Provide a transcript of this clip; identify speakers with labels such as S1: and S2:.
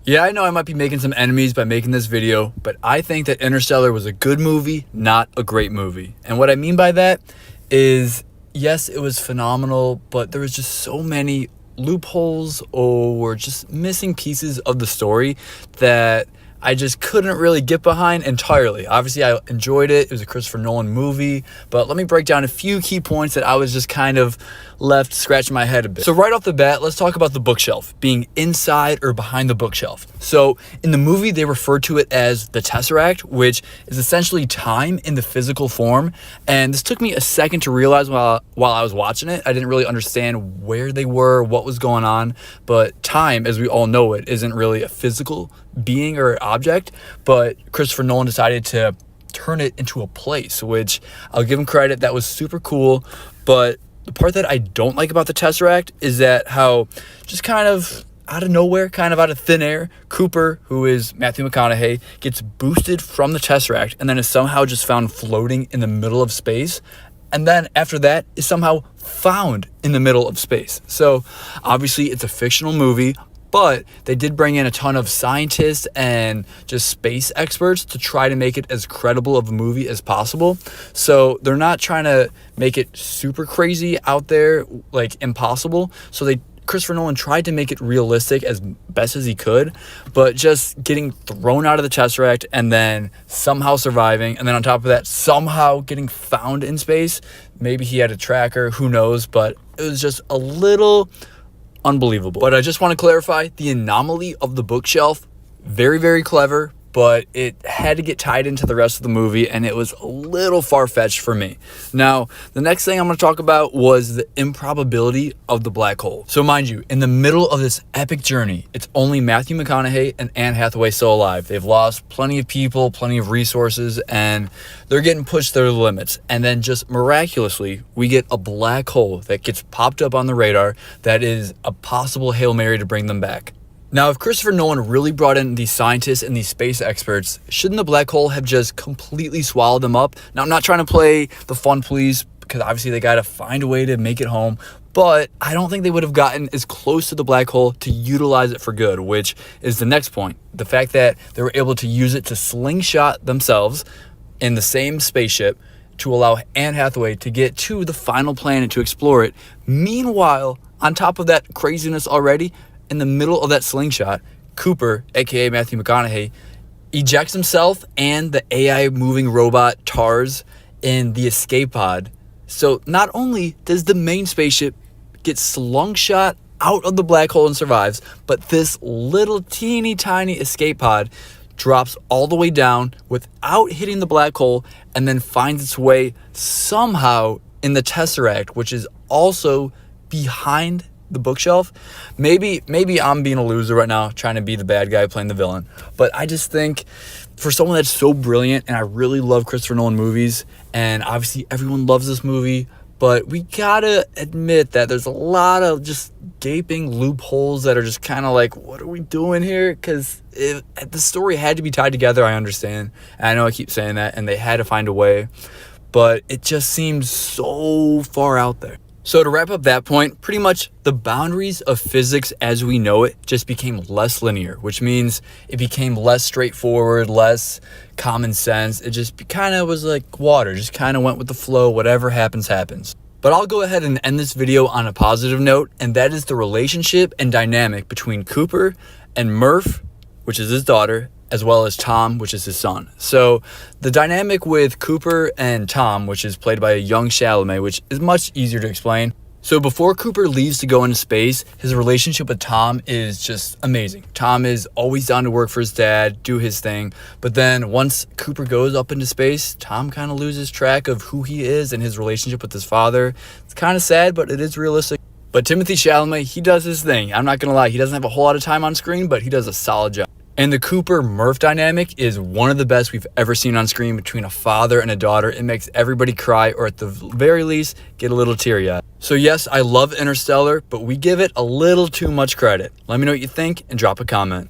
S1: Yeah, I know I might be making some enemies by making this video, but I think that Interstellar was a good movie, not a great movie. And what I mean by that is, yes, it was phenomenal, but there was just so many loopholes or just missing pieces of the story that I just couldn't really get behind entirely. Obviously, I enjoyed it. It was a Christopher Nolan movie, but let me break down a few key points that I was just kind of left scratching my head a bit. So right off the bat, let's talk about the bookshelf being inside or behind the bookshelf. So in the movie, they refer to it as the Tesseract, which is essentially time in the physical form. And this took me a second to realize while I was watching it. I didn't really understand where they were, what was going on. But time, as we all know it, isn't really a physical being or object, but Christopher Nolan decided to turn it into a place, which I'll give him credit. That was super cool. But the part that I don't like about the Tesseract is that how just kind of out of nowhere, kind of out of thin air, Cooper, who is Matthew McConaughey, gets boosted from the Tesseract and then is somehow just found floating in the middle of space. And then after that is somehow found in the middle of space. So obviously it's a fictional movie, but they did bring in a ton of scientists and just space experts to try to make it as credible of a movie as possible. So they're not trying to make it super crazy out there, like impossible. So Christopher Nolan tried to make it realistic as best as he could, but just getting thrown out of the Tesseract and then somehow surviving, and then on top of that, somehow getting found in space. Maybe he had a tracker, who knows, but it was just a little unbelievable. But I just want to clarify, the anomaly of the bookshelf, very, very clever, but it had to get tied into the rest of the movie, and it was a little far-fetched for me. Now, the next thing I'm going to talk about was the improbability of the black hole. So mind you, in the middle of this epic journey, it's only Matthew McConaughey and Anne Hathaway still alive. They've lost plenty of people, plenty of resources, and they're getting pushed to their limits. And then just miraculously, we get a black hole that gets popped up on the radar that is a possible Hail Mary to bring them back. Now, if Christopher Nolan really brought in these scientists and these space experts, shouldn't the black hole have just completely swallowed them up? Now, I'm not trying to play the fun police, because obviously they got to find a way to make it home, but I don't think they would have gotten as close to the black hole to utilize it for good, which is the next point. The fact that they were able to use it to slingshot themselves in the same spaceship to allow Anne Hathaway to get to the final planet to explore it. Meanwhile, on top of that craziness already, in the middle of that slingshot, Cooper, aka Matthew McConaughey, ejects himself and the AI moving robot TARS in the escape pod. So not only does the main spaceship get slungshot out of the black hole and survives, but this little teeny tiny escape pod drops all the way down without hitting the black hole and then finds its way somehow in the Tesseract, which is also behind the bookshelf. Maybe I'm being a loser right now, trying to be the bad guy playing the villain, but I just think for someone that's so brilliant, and I really love Christopher Nolan movies, and obviously everyone loves this movie, but we gotta admit that there's a lot of just gaping loopholes that are just kind of like, what are we doing here? Because the story had to be tied together, I understand, and I know I keep saying that, and they had to find a way, but it just seems so far out there. So to wrap up that point, pretty much the boundaries of physics as we know it just became less linear, which means it became less straightforward, less common sense. It just kind of was like water, just kind of went with the flow. Whatever happens, happens. But I'll go ahead and end this video on a positive note, and that is the relationship and dynamic between Cooper and Murph, which is his daughter, as well as Tom, which is his son. So the dynamic with Cooper and Tom, which is played by a young Chalamet, which is much easier to explain. So before Cooper leaves to go into space, his relationship with Tom is just amazing. Tom is always down to work for his dad, do his thing. But then once Cooper goes up into space, Tom kind of loses track of who he is and his relationship with his father. It's kind of sad, but it is realistic. But Timothée Chalamet, he does his thing. I'm not gonna lie, he doesn't have a whole lot of time on screen, but he does a solid job. And the Cooper-Murph dynamic is one of the best we've ever seen on screen between a father and a daughter. It makes everybody cry, or at the very least, get a little teary-eyed. So yes, I love Interstellar, but we give it a little too much credit. Let me know what you think and drop a comment.